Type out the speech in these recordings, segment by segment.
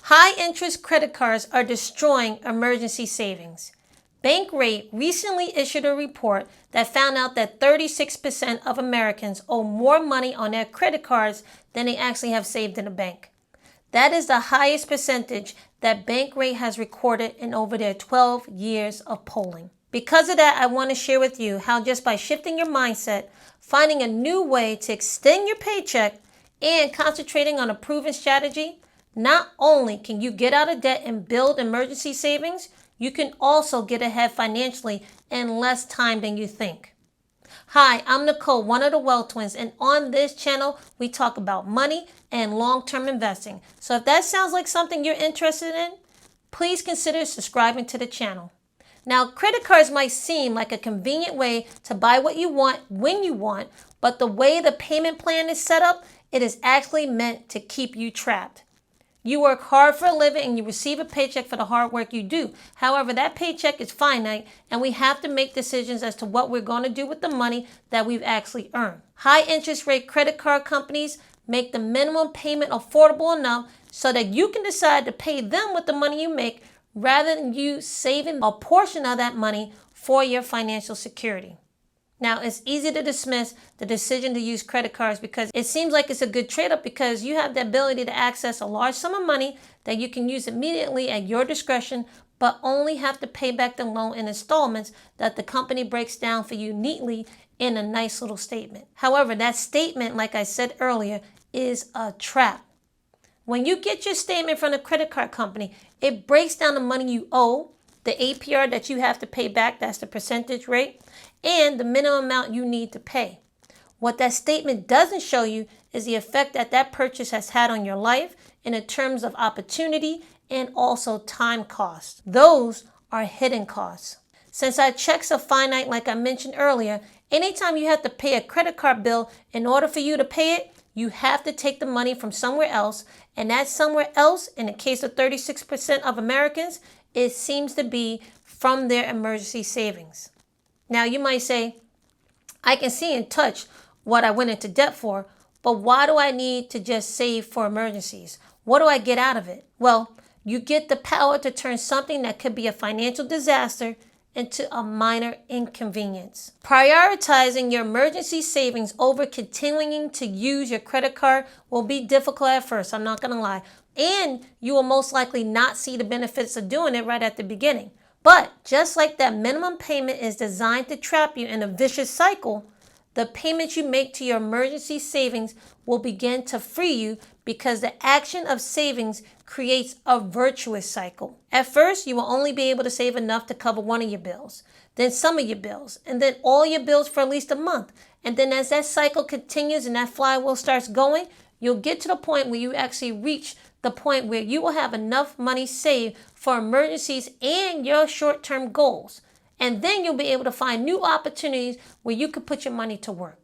High interest credit cards are destroying emergency savings. Bankrate recently issued a report that found out that 36% of Americans owe more money on their credit cards than they actually have saved in a bank. That is the highest percentage that Bankrate has recorded in over their 12 years of polling. Because of that, I want to share with you how just by shifting your mindset, finding a new way to extend your paycheck, and concentrating on a proven strategy, not only can you get out of debt and build emergency savings, you can also get ahead financially in less time than you think. Hi, I'm Nicole, one of the Wealth Twins, and on this channel, we talk about money and long-term investing. So if that sounds like something you're interested in, please consider subscribing to the channel. Now, credit cards might seem like a convenient way to buy what you want when you want, but the way the payment plan is set up, it is actually meant to keep you trapped. You work hard for a living and you receive a paycheck for the hard work you do. However, that paycheck is finite and we have to make decisions as to what we're going to do with the money that we've actually earned. High interest rate credit card companies make the minimum payment affordable enough so that you can decide to pay them with the money you make rather than you saving a portion of that money for your financial security. Now, it's easy to dismiss the decision to use credit cards because it seems like it's a good trade-off because you have the ability to access a large sum of money that you can use immediately at your discretion, but only have to pay back the loan in installments that the company breaks down for you neatly in a nice little statement. However, that statement, like I said earlier, is a trap. When you get your statement from the credit card company, it breaks down the money you owe, the APR that you have to pay back, that's the percentage rate, and the minimum amount you need to pay. What that statement doesn't show you is the effect that that purchase has had on your life in terms of opportunity and also time costs. Those are hidden costs. Since our checks are finite, like I mentioned earlier, anytime you have to pay a credit card bill, in order for you to pay it, you have to take the money from somewhere else, and that somewhere else, in the case of 36% of Americans, it seems to be from their emergency savings. Now, you might say, I can see and touch what I went into debt for, but why do I need to just save for emergencies? What do I get out of it? Well, you get the power to turn something that could be a financial disaster into a minor inconvenience. Prioritizing your emergency savings over continuing to use your credit card will be difficult at first, I'm not gonna lie. And you will most likely not see the benefits of doing it right at the beginning. But just like that minimum payment is designed to trap you in a vicious cycle, the payments you make to your emergency savings will begin to free you because the action of savings creates a virtuous cycle. At first, you will only be able to save enough to cover one of your bills, then some of your bills, and then all your bills for at least a month. And then as that cycle continues and that flywheel starts going, you'll get to the point where you actually reach the point where you will have enough money saved for emergencies and your short-term goals. And then you'll be able to find new opportunities where you can put your money to work.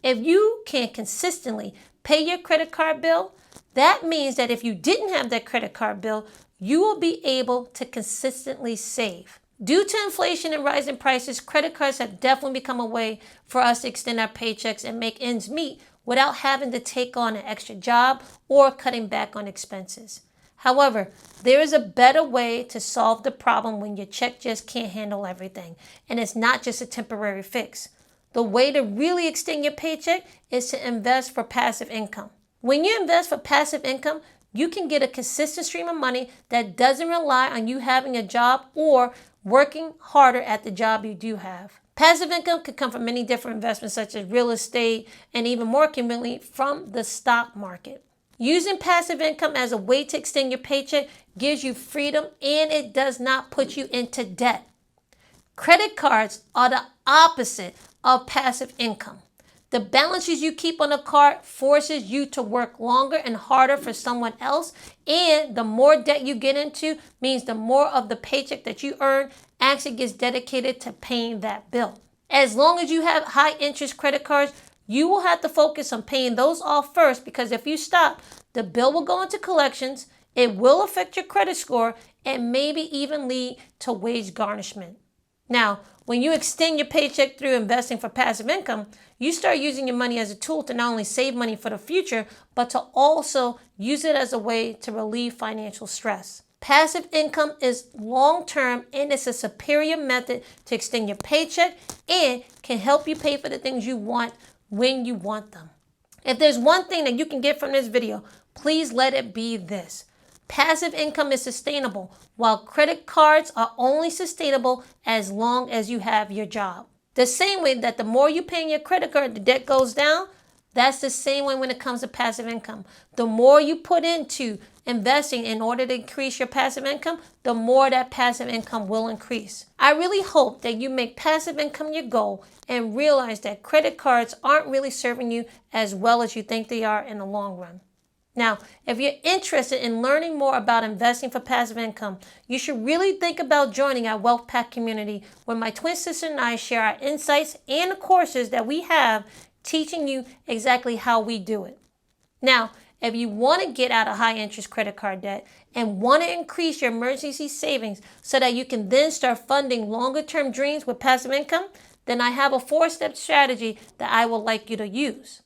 If you can consistently pay your credit card bill, that means that if you didn't have that credit card bill, you will be able to consistently save. Due to inflation and rising prices, credit cards have definitely become a way for us to extend our paychecks and make ends meet without having to take on an extra job or cutting back on expenses. However, there is a better way to solve the problem when your check just can't handle everything, and it's not just a temporary fix. The way to really extend your paycheck is to invest for passive income. When you invest for passive income, you can get a consistent stream of money that doesn't rely on you having a job or working harder at the job you do have. Passive income could come from many different investments such as real estate and even more conveniently from the stock market. Using passive income as a way to extend your paycheck gives you freedom and it does not put you into debt. Credit cards are the opposite of passive income. The balances you keep on a card forces you to work longer and harder for someone else, and the more debt you get into means the more of the paycheck that you earn actually gets dedicated to paying that bill. As long as you have high interest credit cards, you will have to focus on paying those off first because if you stop, the bill will go into collections, it will affect your credit score, and maybe even lead to wage garnishment. Now, when you extend your paycheck through investing for passive income, you start using your money as a tool to not only save money for the future, but to also use it as a way to relieve financial stress. Passive income is long-term and it's a superior method to extend your paycheck and can help you pay for the things you want when you want them. If there's one thing that you can get from this video, please let it be this. Passive income is sustainable, while credit cards are only sustainable as long as you have your job. The same way that the more you pay in your credit card, the debt goes down, that's the same way when it comes to passive income. The more you put into investing in order to increase your passive income, the more that passive income will increase. I really hope that you make passive income your goal and realize that credit cards aren't really serving you as well as you think they are in the long run. Now, if you're interested in learning more about investing for passive income, you should really think about joining our Wealth Pack community, where my twin sister and I share our insights and the courses that we have teaching you exactly how we do it. Now, if you want to get out of high interest credit card debt and want to increase your emergency savings so that you can then start funding longer term dreams with passive income, then I have a 4-step strategy that I would like you to use.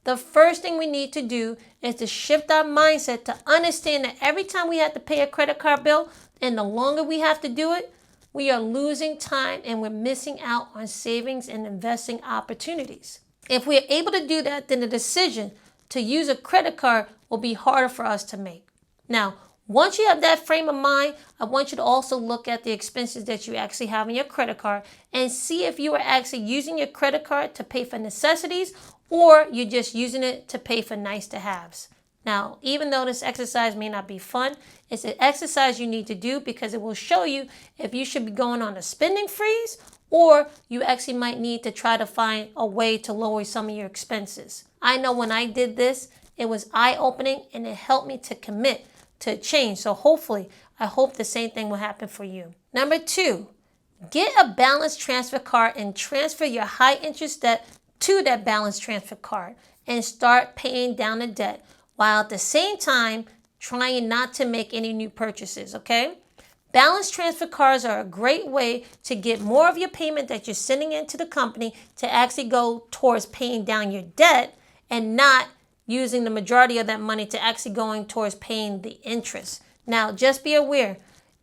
The first thing we need to do is to shift our mindset to understand that every time we have to pay a credit card bill, and the longer we have to do it, we are losing time and we're missing out on savings and investing opportunities. If we are able to do that, then the decision to use a credit card will be harder for us to make. Now, once you have that frame of mind, I want you to also look at the expenses that you actually have in your credit card and see if you are actually using your credit card to pay for necessities or you're just using it to pay for nice to haves. Now, even though this exercise may not be fun, it's an exercise you need to do because it will show you if you should be going on a spending freeze or you actually might need to try to find a way to lower some of your expenses. I know when I did this, it was eye-opening and it helped me to commit to change. So hopefully, I hope the same thing will happen for you. Number 2, get a balance transfer card and transfer your high interest debt to that balance transfer card and start paying down the debt while at the same time trying not to make any new purchases, okay? Balance transfer cards are a great way to get more of your payment that you're sending into the company to actually go towards paying down your debt and not using the majority of that money to actually going towards paying the interest. Now, just be aware,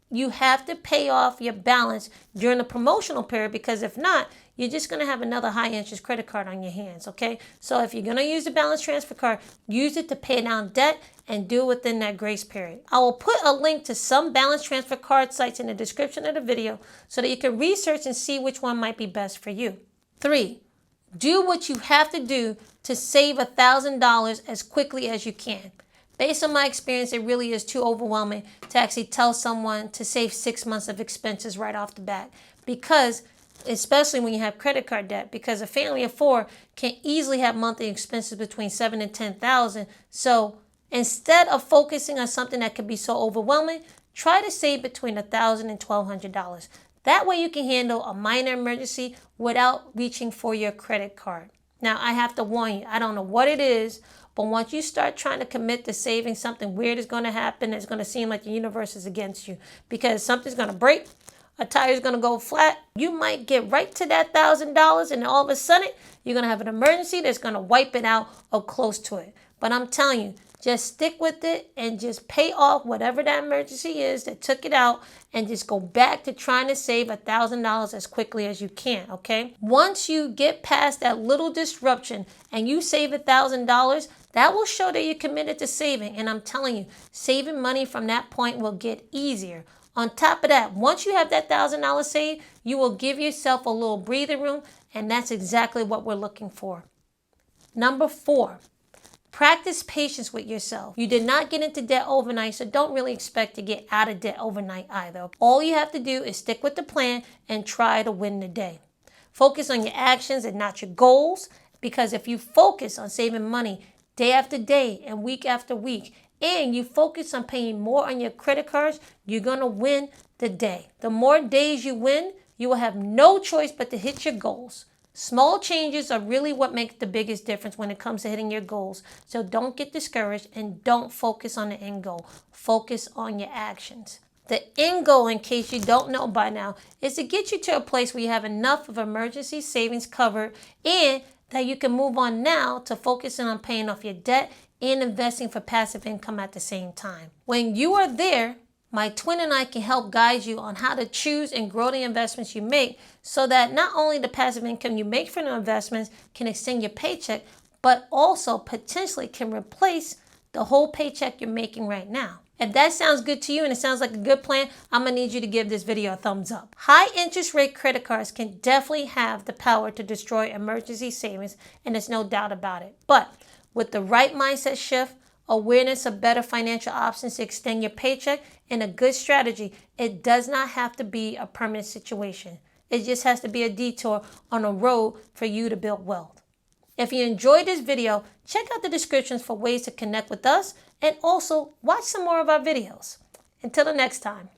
you have to pay off your balance during the promotional period because if not, you're just going to have another high interest credit card on your hands, okay? So if you're going to use the balance transfer card, use it to pay down debt and do it within that grace period. I will put a link to some balance transfer card sites in the description of the video so that you can research and see which one might be best for you. 3, do what you have to do to save $1,000 as quickly as you can. Based on my experience, it really is too overwhelming to actually tell someone to save 6 months of expenses right off the bat because especially when you have credit card debt, because a family of 4 can easily have monthly expenses between $7,000 and $10,000. So instead of focusing on something that can be so overwhelming, try to save between $1,000 and $1,200. That way you can handle a minor emergency without reaching for your credit card. Now, I have to warn you, I don't know what it is, but once you start trying to commit to saving, something weird is going to happen. It's going to seem like the universe is against you because something's going to break. A tire's going to go flat. You might get right to that $1,000 and all of a sudden you're going to have an emergency that's going to wipe it out or close to it. But I'm telling you, just stick with it and just pay off whatever that emergency is that took it out and just go back to trying to save $1,000 as quickly as you can, okay? Once you get past that little disruption and you save $1,000, that will show that you're committed to saving. And I'm telling you, saving money from that point will get easier. On top of that, once you have that $1,000 saved, you will give yourself a little breathing room, and that's exactly what we're looking for. Number 4, practice patience with yourself. You did not get into debt overnight, so don't really expect to get out of debt overnight either. All you have to do is stick with the plan and try to win the day. Focus on your actions and not your goals, because if you focus on saving money day after day and week after week, and you focus on paying more on your credit cards, you're going to win the day. The more days you win, you will have no choice but to hit your goals. Small changes are really what make the biggest difference when it comes to hitting your goals. So don't get discouraged and don't focus on the end goal. Focus on your actions. The end goal, in case you don't know by now, is to get you to a place where you have enough of emergency savings covered and that you can move on now to focusing on paying off your debt and investing for passive income at the same time. When you are there, my twin and I can help guide you on how to choose and grow the investments you make so that not only the passive income you make from the investments can extend your paycheck, but also potentially can replace the whole paycheck you're making right now. If that sounds good to you and it sounds like a good plan, I'm going to need you to give this video a thumbs up. High interest rate credit cards can definitely have the power to destroy emergency savings, and there's no doubt about it. But with the right mindset shift, awareness of better financial options to extend your paycheck, and a good strategy, it does not have to be a permanent situation. It just has to be a detour on a road for you to build wealth. If you enjoyed this video, check out the descriptions for ways to connect with us and also watch some more of our videos. Until the next time.